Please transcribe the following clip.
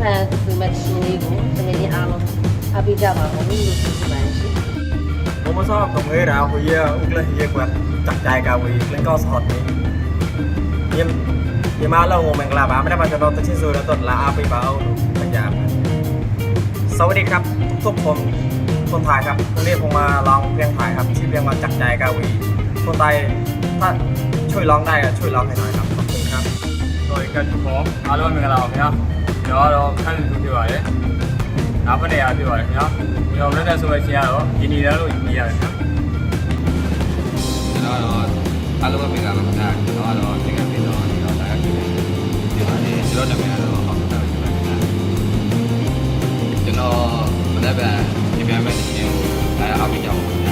ခံသူမဲ့ရှင်လေးကိုတကယ်ချင်းအားလုံးအပိကြပါဦးလို့ဆိုပါရှင် ผมมาชอบตรงนี้นะคุยอุ้งเลยเยอะกว่าจับใจกาวีเล่นก็สอดนี้ยังมาเราโมเมนต์กลาบ้าไม่ได้มาจะนอนตั้งชื่อซูแล้วตดละอาปีบ้าเอาปัญญาสวัสดีครับทุกคนไทยครับวันนี้ผมมาลองเพลงไทยครับชื่อเพลงว่าจับใจกาวีคนไทยถ้าช่วยร้องได้ช่วยร้องให้หน่อยครับขอบคุณครับ โดยการขอအားလုံးမင်္ဂလာပါခင်ဗျာကျွန်တော်တော့ခန့်လူဖြစ်ပါတယ်နောက်ဖက်နေရာဖြစ်ပါတယ်ခင်ဗျာကျွန်တော်လက်သက်ဆိုရချင်းကတော့ဒီနေရာလို့ညီရတယ်ခင်ဗျာ ကျွန်တော်တော့အားလုံးပဲမင်္ဂလာပါခင်ဗျာကျွန်တော်ကတော့သင်္ကန်းပြည်တော်ဒီတော့ဒါကဖြစ်တယ်ဒီမှာနေကျွန်တော်နာမည်ကတော့အောင်တာဖြစ်ပါတယ်ခင်ဗျာကျွန်တော်မနေ့ကဒီပြိုင်မဲ့ရှင်ကိုအားပေးကြအောင်ခင်ဗျာ